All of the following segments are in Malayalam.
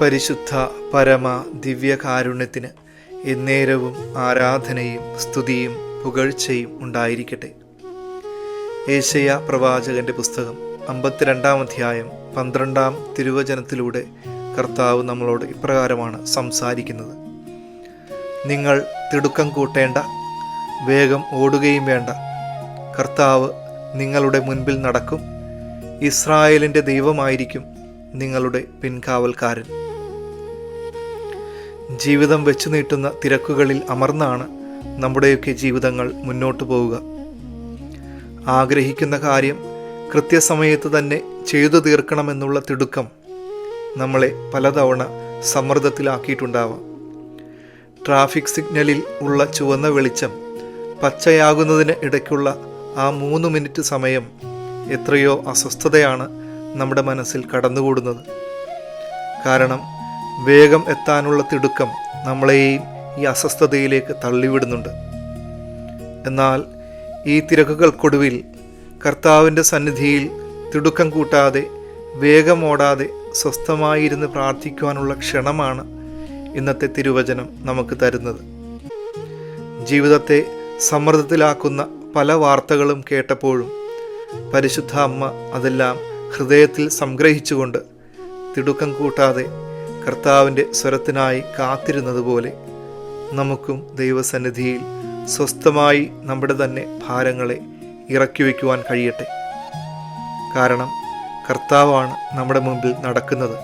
പരിശുദ്ധ പരമ ദിവ്യകാരുണ്യത്തിന് എന്നേരവും ആരാധനയും സ്തുതിയും പുകഴ്ചയും ഉണ്ടായിരിക്കട്ടെ. ഏശയ്യാ പ്രവാചകന്റെ പുസ്തകം 52-ാം അധ്യായം 12-ാം തിരുവചനത്തിലൂടെ കർത്താവ് നമ്മളോട് ഇപ്രകാരമാണ് സംസാരിക്കുന്നത്. നിങ്ങൾ തിടുക്കം കൂട്ടേണ്ട, വേഗം ഓടുകയും വേണ്ട. കർത്താവ് നിങ്ങളുടെ മുൻപിൽ നടക്കും. ഇസ്രായേലിൻ്റെ ദൈവമായിരിക്കും നിങ്ങളുടെ പിൻകാവൽക്കാരൻ. ജീവിതം വെച്ചു നീട്ടുന്ന തിരക്കുകളിൽ അമർന്നാണ് നമ്മുടെയൊക്കെ ജീവിതങ്ങൾ മുന്നോട്ട് പോവുക. ആഗ്രഹിക്കുന്ന കാര്യം കൃത്യസമയത്ത് തന്നെ ചെയ്തു തീർക്കണമെന്നുള്ള തിടുക്കം നമ്മളെ പലതവണ സമ്മർദ്ദത്തിലാക്കിയിട്ടുണ്ടാവാം. ട്രാഫിക് സിഗ്നലിൽ ഉള്ള ചുവന്ന വെളിച്ചം പച്ചയാകുന്നതിന് ഇടയ്ക്കുള്ള ആ 3 മിനിറ്റ് സമയം എത്രയോ അസ്വസ്ഥതയാണ് നമ്മുടെ മനസ്സിൽ കടന്നുകൂടുന്നത്. കാരണം വേഗം എത്താനുള്ള തിടുക്കം നമ്മളെയും ഈ അസ്വസ്ഥതയിലേക്ക് തള്ളിവിടുന്നുണ്ട്. എന്നാൽ ഈ തിരക്കുകൾക്കൊടുവിൽ കർത്താവിൻ്റെ സന്നിധിയിൽ തിടുക്കം കൂട്ടാതെ വേഗം ഓടാതെ സ്വസ്ഥമായിരുന്ന് പ്രാർത്ഥിക്കുവാനുള്ള ക്ഷണമാണ് ഇന്നത്തെ തിരുവചനം നമുക്ക് തരുന്നത്. ജീവിതത്തെ സമ്മർദ്ദത്തിലാക്കുന്ന പല വാർത്തകളും കേട്ടപ്പോഴും പരിശുദ്ധ അമ്മ അതെല്ലാം ഹൃദയത്തിൽ സംഗ്രഹിച്ചുകൊണ്ട് തിടുക്കം കൂട്ടാതെ കർത്താവിൻ്റെ സ്വരത്തിനായി കാത്തിരുന്നതുപോലെ നമുക്കും ദൈവസന്നിധിയിൽ സ്വസ്ഥമായി നമ്മുടെ തന്നെ ഭാരങ്ങളെ ഇറക്കി വയ്ക്കുവാൻ കഴിയട്ടെ. കാരണം കർത്താവാണ് നമ്മുടെ മുമ്പിൽ നടക്കുന്നത്.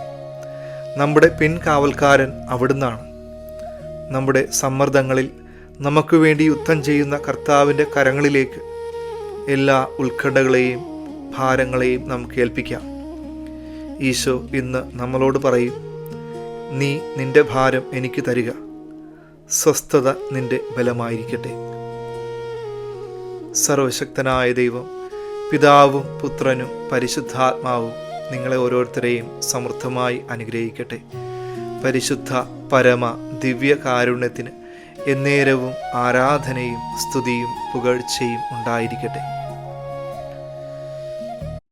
നമ്മുടെ പിൻകാവൽക്കാരൻ അവിടുന്നാണ്. നമ്മുടെ സമ്മർദ്ദങ്ങളിൽ നമുക്ക് വേണ്ടി യുദ്ധം ചെയ്യുന്ന കർത്താവിൻ്റെ കരങ്ങളിലേക്ക് എല്ലാ ഉത്കണ്ഠകളെയും ഭാരങ്ങളെയും നമുക്ക് ഏൽപ്പിക്കാം. ഈശോ ഇന്ന് നമ്മളോട് പറയും, നീ നിന്റെ ഭാരം എനിക്ക് തരിക, സ്വസ്ഥത നിന്റെ ബലമായിരിക്കട്ടെ. സർവശക്തനായ ദൈവം, പിതാവും പുത്രനും പരിശുദ്ധാത്മാവും നിങ്ങളെ ഓരോരുത്തരെയും സമൃദ്ധമായി അനുഗ്രഹിക്കട്ടെ. പരിശുദ്ധ പരമ ദിവ്യകാരുണ്യത്തിന് എന്നേരവും ആരാധനയും സ്തുതിയും പുകഴ്ചയും ഉണ്ടായിരിക്കട്ടെ.